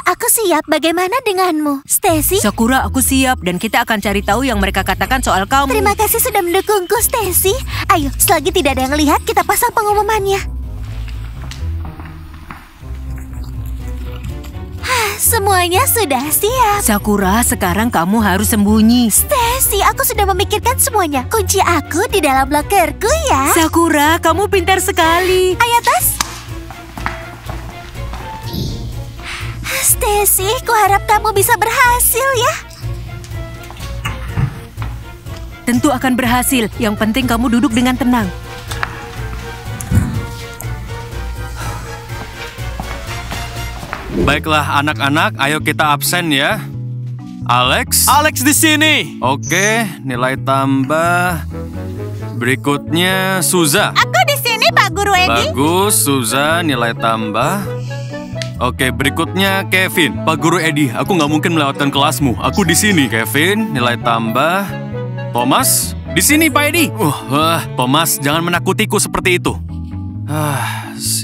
Aku siap. Bagaimana denganmu, Stacy? Sakura, aku siap dan kita akan cari tahu yang mereka katakan soal kamu. Terima kasih sudah mendukungku, Stacy. Ayo, selagi tidak ada yang lihat, kita pasang pengumumannya. Semuanya sudah siap. Sakura, sekarang kamu harus sembunyi. Stacy, aku sudah memikirkan semuanya. Kunci aku di dalam lokerku ya. Sakura, kamu pintar sekali. Ayo, tas. Stacy, kuharap kamu bisa berhasil ya. Tentu akan berhasil. Yang penting kamu duduk dengan tenang. Baiklah anak-anak, ayo kita absen ya. Alex? Alex di sini. Oke, nilai tambah. Berikutnya Suza. Aku di sini, Pak Guru Edi. Bagus, Suza, nilai tambah. Oke, berikutnya Kevin. Pak Guru Edi, aku nggak mungkin melewatkan kelasmu. Aku di sini. Kevin, nilai tambah. Thomas, di sini Pak Edi. Thomas, jangan menakutiku seperti itu.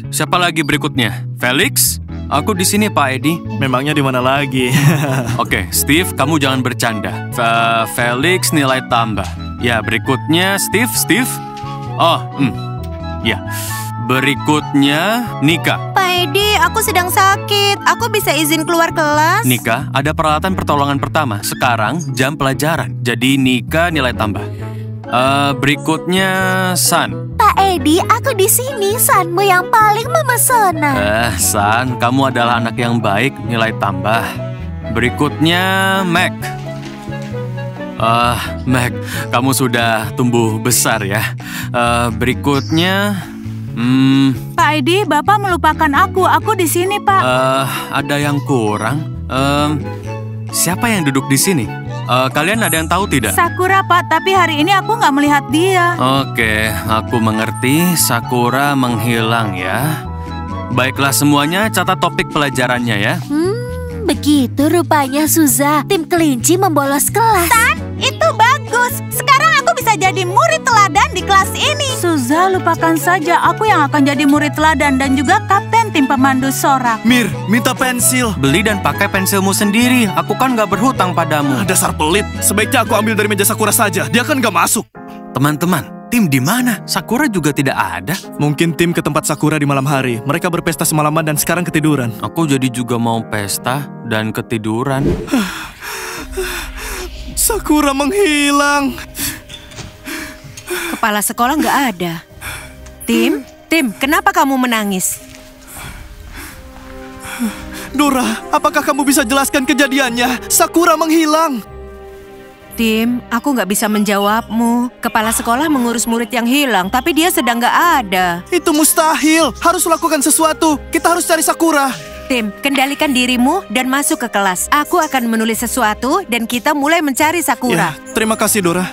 Siapa lagi berikutnya? Felix? Aku di sini Pak Edi. Memangnya di mana lagi? Oke, Steve, kamu jangan bercanda. Felix nilai tambah. Ya, berikutnya Steve. Ya. Berikutnya Nika. Pak Edi, aku sedang sakit. Aku bisa izin keluar kelas? Nika, ada peralatan pertolongan pertama. Sekarang jam pelajaran. Jadi Nika nilai tambah. Berikutnya San. Pak Edi, aku di sini. Sanmu yang paling memesona. San, kamu adalah anak yang baik, nilai tambah. Berikutnya Mac. Mac, kamu sudah tumbuh besar ya. Berikutnya, Pak Edi, Bapak melupakan aku. Aku di sini, Pak. ada yang kurang. Siapa yang duduk di sini? Kalian ada yang tahu tidak? Sakura, Pak. Tapi hari ini aku nggak melihat dia. Oke, aku mengerti. Sakura menghilang ya. Baiklah semuanya, catat topik pelajarannya ya. Begitu rupanya, Suza. Tim kelinci membolos kelas. San, itu bagus. Sekarang aku bisa jadi murid teladan di kelas ini. Suza, lupakan saja. Aku yang akan jadi murid teladan dan juga kapten tim pemandu sorak. Mir, minta pensil. Beli dan pakai pensilmu sendiri. Aku kan nggak berhutang padamu. Dasar pelit. Sebaiknya aku ambil dari meja Sakura saja. Dia kan nggak masuk. Teman-teman, tim di mana? Sakura juga tidak ada. Mungkin tim ke tempat Sakura di malam hari. Mereka berpesta semalaman dan sekarang ketiduran. Aku jadi juga mau pesta dan ketiduran. Sakura menghilang. Kepala sekolah nggak ada. Tim, kenapa kamu menangis? Dora, apakah kamu bisa jelaskan kejadiannya? Sakura menghilang. Tim, aku nggak bisa menjawabmu. Kepala sekolah mengurus murid yang hilang, tapi dia sedang nggak ada. Itu mustahil. Harus lakukan sesuatu. Kita harus cari Sakura. Tim, kendalikan dirimu dan masuk ke kelas. Aku akan menulis sesuatu dan kita mulai mencari Sakura. Ya, terima kasih, Dora.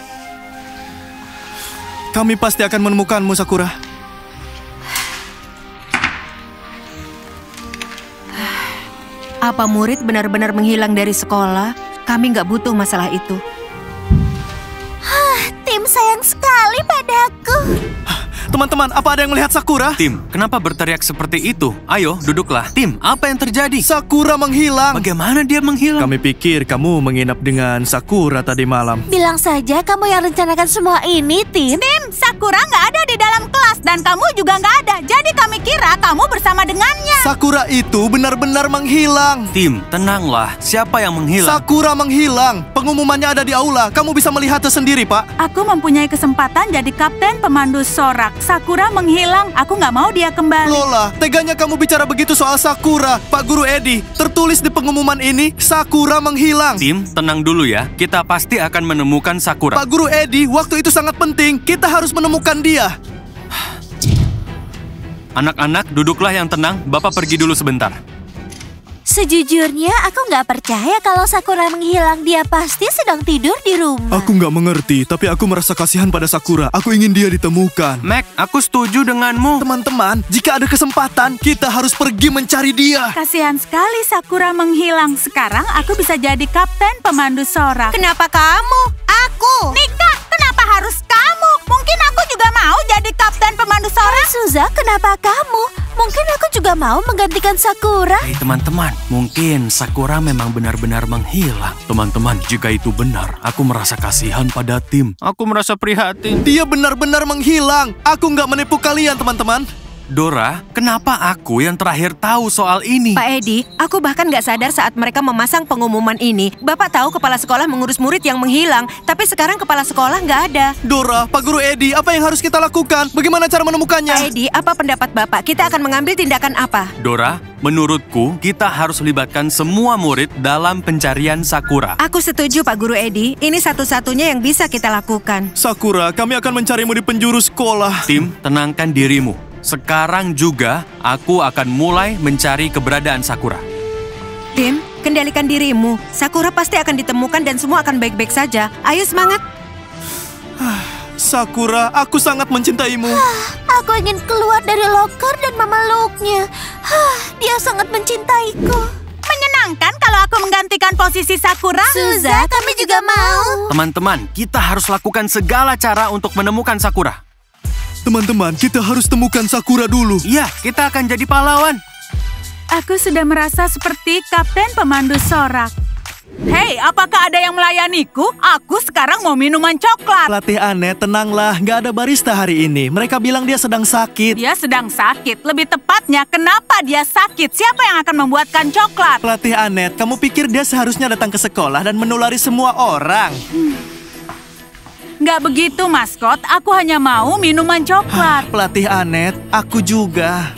Kami pasti akan menemukanmu, Sakura. Apa murid benar-benar menghilang dari sekolah? Kami nggak butuh masalah itu. Tim sayang sekali padaku. Teman-teman, apa ada yang melihat Sakura? Tim, kenapa berteriak seperti itu? Ayo, duduklah. Tim, apa yang terjadi? Sakura menghilang. Bagaimana dia menghilang? Kami pikir kamu menginap dengan Sakura tadi malam. Bilang saja kamu yang rencanakan semua ini, Tim. Sakura nggak ada di dalam kelas dan kamu juga nggak ada. Jadi kami kira kamu bersama dengannya. Sakura itu benar-benar menghilang. Tim, tenanglah. Siapa yang menghilang? Sakura menghilang. Pengumumannya ada di aula. Kamu bisa melihatnya sendiri, Pak. Aku mempunyai kesempatan jadi kapten pemandu sorak. Sakura menghilang. Aku nggak mau dia kembali. Lola, teganya kamu bicara begitu soal Sakura. Pak Guru Edi, tertulis di pengumuman ini, Sakura menghilang. Tim, tenang dulu ya. Kita pasti akan menemukan Sakura. Pak Guru Edi, waktu itu sangat penting. Kita harus menemukan dia. Anak-anak, duduklah yang tenang. Bapak pergi dulu sebentar. Sejujurnya aku nggak percaya kalau Sakura menghilang. Dia pasti sedang tidur di rumah. Aku nggak mengerti, tapi aku merasa kasihan pada Sakura. Aku ingin dia ditemukan. Mac, aku setuju denganmu. Teman-teman, jika ada kesempatan, kita harus pergi mencari dia. Kasihan sekali Sakura menghilang. Sekarang aku bisa jadi kapten pemandu sorak. Kenapa kamu? Aku. Nika, kenapa harus kamu? Mungkin aku juga juga mau jadi kapten pemandu sorak? Suza, kenapa kamu? Mungkin aku juga mau menggantikan Sakura. Hei teman-teman, mungkin Sakura memang benar-benar menghilang. Teman-teman, jika itu benar, aku merasa kasihan pada tim. Aku merasa prihatin. Dia benar-benar menghilang. Aku nggak menipu kalian, teman-teman. Dora, kenapa aku yang terakhir tahu soal ini? Pak Edi, aku bahkan nggak sadar saat mereka memasang pengumuman ini. Bapak tahu kepala sekolah mengurus murid yang menghilang, tapi sekarang kepala sekolah nggak ada. Dora, Pak Guru Edi, apa yang harus kita lakukan? Bagaimana cara menemukannya? Pak Edi, apa pendapat Bapak? Kita akan mengambil tindakan apa? Dora, menurutku kita harus libatkan semua murid dalam pencarian Sakura. Aku setuju Pak Guru Edi, ini satu-satunya yang bisa kita lakukan. Sakura, kami akan mencarimu di penjuru sekolah. Tim, tenangkan dirimu. Sekarang juga aku akan mulai mencari keberadaan Sakura. Tim, kendalikan dirimu. Sakura pasti akan ditemukan dan semua akan baik-baik saja. Ayo semangat. Sakura, aku sangat mencintaimu. Aku ingin keluar dari loker dan memeluknya. Dia sangat mencintaiku. Menyenangkan kalau aku menggantikan posisi Sakura. Suza, kami juga mau. Teman-teman, kita harus lakukan segala cara untuk menemukan Sakura. Teman-teman, kita harus temukan Sakura dulu. Iya, kita akan jadi pahlawan. Aku sudah merasa seperti kapten pemandu sorak. Hei, apakah ada yang melayaniku? Aku sekarang mau minuman coklat. Pelatih Anet, tenanglah. Nggak ada barista hari ini. Mereka bilang dia sedang sakit. Dia sedang sakit. Lebih tepatnya, kenapa dia sakit? Siapa yang akan membuatkan coklat? Pelatih Anet, kamu pikir dia seharusnya datang ke sekolah dan menulari semua orang? Nggak begitu, maskot. Aku hanya mau minuman coklat. Pelatih Anet, aku juga.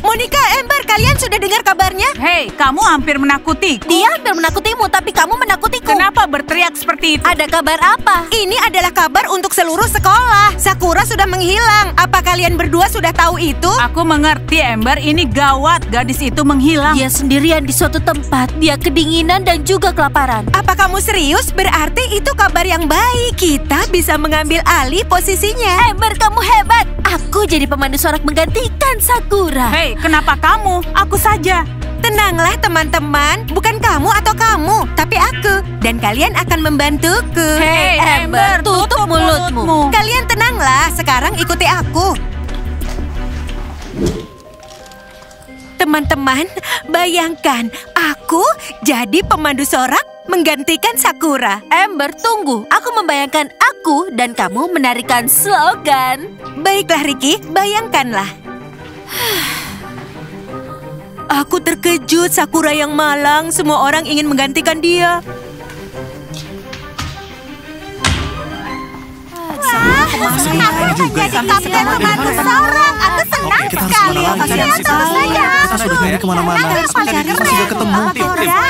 Monica, Ember, kalian sudah dengar kabarnya? Hei, kamu hampir menakutiku. Dia hampir menakutimu, tapi kamu menakutiku. Kenapa berteriak seperti itu? Ada kabar apa? Ini adalah kabar untuk seluruh sekolah. Sakura sudah menghilang. Apa kalian berdua sudah tahu itu? Aku mengerti, Ember. Ini gawat. Gadis itu menghilang. Dia sendirian di suatu tempat. Dia kedinginan dan juga kelaparan. Apa kamu serius? Berarti itu kabar yang baik. Kita bisa mengambil alih posisinya. Ember, kamu hebat. Aku jadi pemandu sorak menggantikan Sakura. Hei, kenapa kamu? Aku saja. Tenanglah teman-teman, bukan kamu atau kamu, tapi aku. Dan kalian akan membantuku. Hei, Ember, tutup mulutmu. Kalian tenanglah, sekarang ikuti aku. Teman-teman, bayangkan aku jadi pemandu sorak menggantikan Sakura. Ember, tunggu. Aku membayangkan aku dan kamu menarikan slogan. Baiklah Ricky, bayangkanlah. Aku terkejut, Sakura yang malang. Semua orang ingin menggantikan dia. Aku senang jadi kapten pemandu sorak. Aku senang sekali. Kita sudah nyari kemana-mana. Kita sudah ketemu.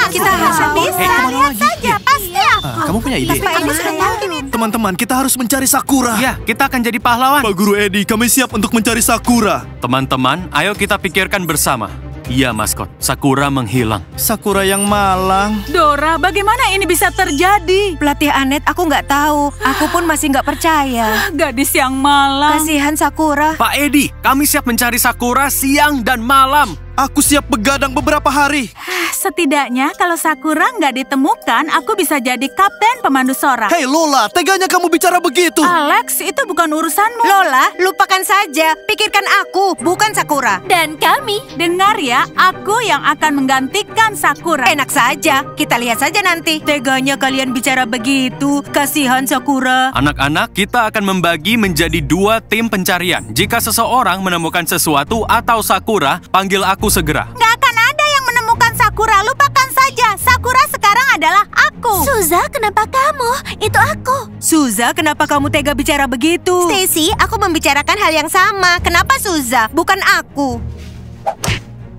Kita harus bisa. Lihat saja, pasti aku. Kamu punya ide? Kamu sudah tahu. Teman-teman, kita harus mencari Sakura. Ya, kita akan jadi pahlawan. Pak Guru Edi, kami siap untuk mencari Sakura. Teman-teman, ayo kita pikirkan bersama. Iya, maskot. Sakura menghilang. Sakura yang malang. Dora, bagaimana ini bisa terjadi? Pelatih Anet, aku nggak tahu. Aku pun masih nggak percaya. Gadis yang malang. Kasihan Sakura. Pak Edi, kami siap mencari Sakura siang dan malam. Aku siap begadang beberapa hari. Setidaknya kalau Sakura nggak ditemukan, aku bisa jadi kapten pemandu sorak. Hei Lola, teganya kamu bicara begitu. Alex, itu bukan urusanmu. Lola, lupakan saja. Pikirkan aku, bukan Sakura. Dan kami. Dengar ya, aku yang akan menggantikan Sakura. Enak saja, kita lihat saja nanti. Teganya kalian bicara begitu. Kasihan Sakura. Anak-anak, kita akan membagi menjadi 2 tim pencarian. Jika seseorang menemukan sesuatu atau Sakura, panggil aku segera. Nggak akan ada yang menemukan Sakura. Lupakan saja. Sakura sekarang adalah aku. Suza, kenapa kamu? Itu aku. Suza, kenapa kamu tega bicara begitu? Stacy, aku membicarakan hal yang sama. Kenapa Suza, bukan aku?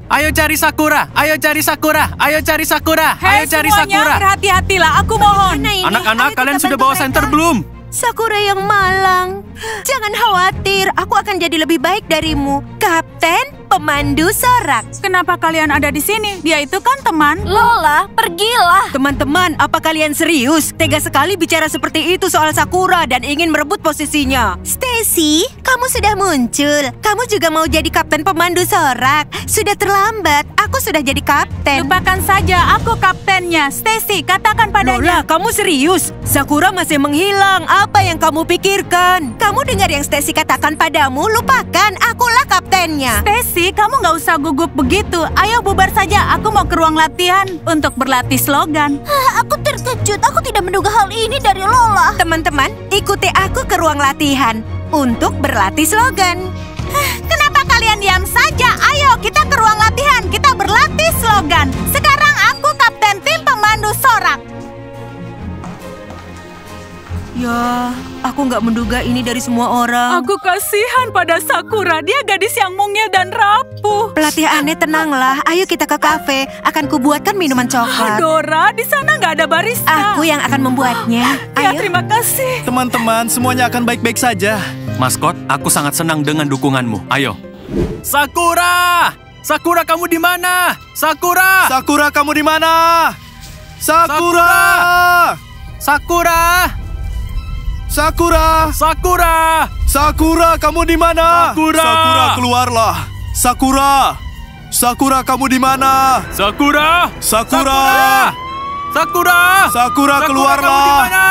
Ayo cari Sakura, ayo cari Sakura, ayo cari Sakura, ayo Hei cari semuanya, Sakura. berhati-hatilah. Aku mohon. Anak-anak, kalian sudah bawa senter belum? Sakura yang malang. Jangan khawatir, aku akan jadi lebih baik darimu. Kapten pemandu sorak. Kenapa kalian ada di sini? Dia itu kan teman. Lola, pergilah. Teman-teman, apa kalian serius? Tega sekali bicara seperti itu soal Sakura dan ingin merebut posisinya. Stacy, kamu sudah muncul. Kamu juga mau jadi kapten pemandu sorak. Sudah terlambat, aku sudah jadi kapten. Lupakan saja, aku kaptennya. Stacy, katakan padanya. Lola, kamu serius? Sakura masih menghilang. Apa yang kamu pikirkan? Kamu dengar yang Stacy katakan padamu? Lupakan, akulah kaptennya. Stacy, kamu nggak usah gugup begitu. Ayo bubar saja, aku mau ke ruang latihan untuk berlatih slogan. Aku terkejut, aku tidak menduga hal ini dari Lola. Teman-teman, ikuti aku ke ruang latihan untuk berlatih slogan. Kenapa kalian diam saja? Ayo kita ke ruang latihan, kita berlatih slogan. Sekarang aku kapten tim pemandu sorak. Ya, aku nggak menduga ini dari semua orang. Aku kasihan pada Sakura, dia gadis yang mungil dan rapuh. Pelatih aneh, tenanglah. Ayo kita ke kafe. Akan kubuatkan minuman coklat. Dora, di sana nggak ada barista. Aku yang akan membuatnya. Ya, Ayo. terima kasih. Teman-teman, semuanya akan baik-baik saja. Maskot, aku sangat senang dengan dukunganmu. Ayo. Sakura! Sakura, kamu di mana? Sakura! Sakura, kamu di mana? Sakura! Sakura! Sakura! Sakura! Sakura, kamu di mana? Sakura! Sakura, keluarlah. Sakura! Sakura, kamu di mana? Sakura! Sakura! Sakura! Sakura, Kamu di keluarlah. mana?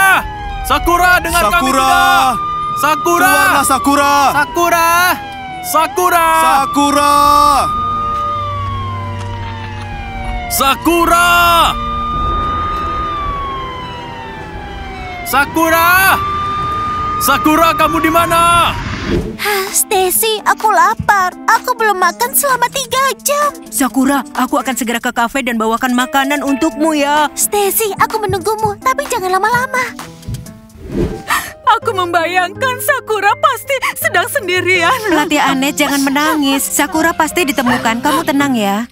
Sakura, dengar kami Sakura! tidak? Sakura! Keluarlah, Sakura! Sakura! Sakura! Sakura! Sakura! Sakura! Sakura, kamu di mana? Stacy, aku lapar. Aku belum makan selama 3 jam. Sakura, aku akan segera ke kafe dan bawakan makanan untukmu ya. Stacy, aku menunggumu, tapi jangan lama-lama. Aku membayangkan Sakura pasti sedang sendirian. Pelatih aneh, jangan menangis. Sakura pasti ditemukan. Kamu tenang ya.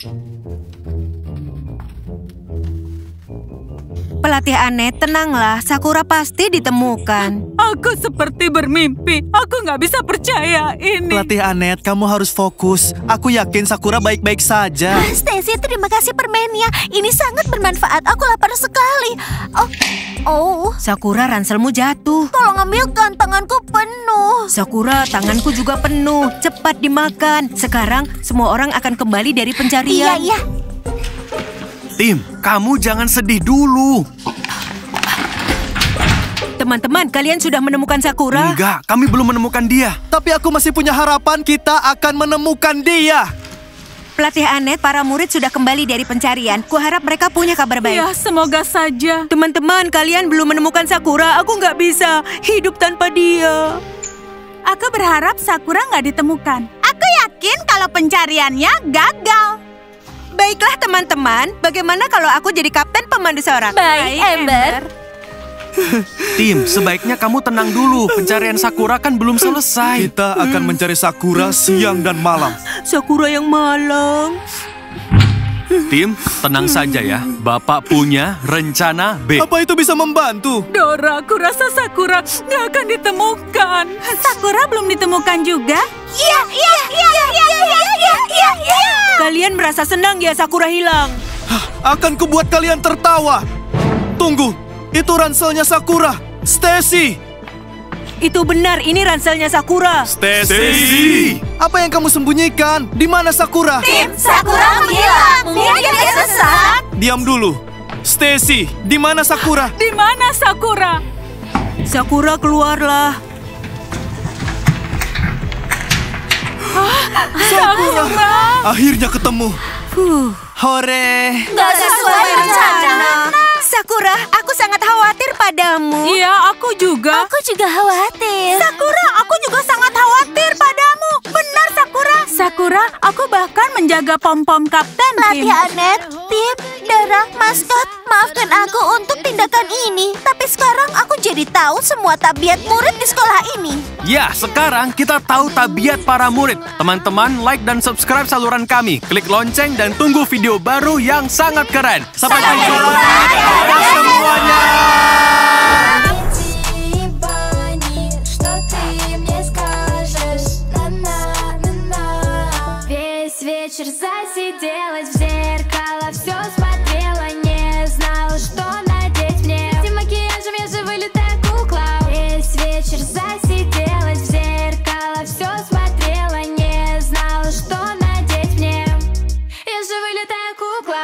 Pelatih aneh, tenanglah. Sakura pasti ditemukan. Aku seperti bermimpi. Aku nggak bisa percaya ini. Pelatih Anet, kamu harus fokus. Aku yakin Sakura baik-baik saja. Stacy, terima kasih permennya. Ini sangat bermanfaat. Aku lapar sekali. Oh, Sakura, ranselmu jatuh. tolong ambilkan, tanganku penuh. Sakura, tanganku juga penuh. Cepat dimakan. Sekarang semua orang akan kembali dari pencarian. Iya. Tim, kamu jangan sedih dulu. Teman-teman, kalian sudah menemukan Sakura? Enggak, kami belum menemukan dia. Tapi aku masih punya harapan kita akan menemukan dia. Pelatih Anet, para murid sudah kembali dari pencarian. Kuharap mereka punya kabar baik. Ya, semoga saja. Teman-teman, kalian belum menemukan Sakura. Aku nggak bisa hidup tanpa dia. Aku berharap Sakura nggak ditemukan. Aku yakin kalau pencariannya gagal. Baiklah teman-teman, bagaimana kalau aku jadi kapten pemandu sorak? Baik, Ember. Tim, sebaiknya kamu tenang dulu. Pencarian Sakura kan belum selesai. Kita akan mencari Sakura siang dan malam. Sakura yang malang. Tim, tenang saja ya. Bapak punya rencana B. Apa itu bisa membantu? Dora, aku rasa Sakura nggak akan ditemukan. Sakura belum ditemukan juga? Iya. Kalian merasa senang ya Sakura hilang? Akan kubuat kalian tertawa. Tunggu, itu ranselnya Sakura. Stacy! Itu benar, ini ranselnya Sakura. Stacy! Apa yang kamu sembunyikan? Di mana Sakura? Sakura menghilang. Mungkin dia sesat. Diam dulu. Stacy, di mana Sakura? Di mana Sakura? Sakura, keluarlah. Sakura! Akhirnya ketemu. Hore! Gak sesuai rencana. Sakura, aku sangat khawatir padamu. Iya, aku juga. Aku juga khawatir. Sakura, aku juga sangat khawatir padamu. Benar, Sakura. Sakura, aku bahkan menjaga pom-pom kapten. Pelatih Tim. Anet, Tim, Dora, Maskot, maafkan aku untuk tindakan ini. Tapi sekarang aku jadi tahu semua tabiat murid di sekolah ini. Ya, sekarang kita tahu tabiat para murid. Teman-teman, like dan subscribe saluran kami. Klik lonceng dan tunggu video baru yang sangat keren. Sampai jumpa. Dadah semuanya. Весь делать в зеркало, все смотрела, не знала, что надеть мне. С этим макияжем я же вылитая кукла. Весь вечер засиделась в зеркало, все смотрела, не знала, что надеть мне. Я же вылитая кукла.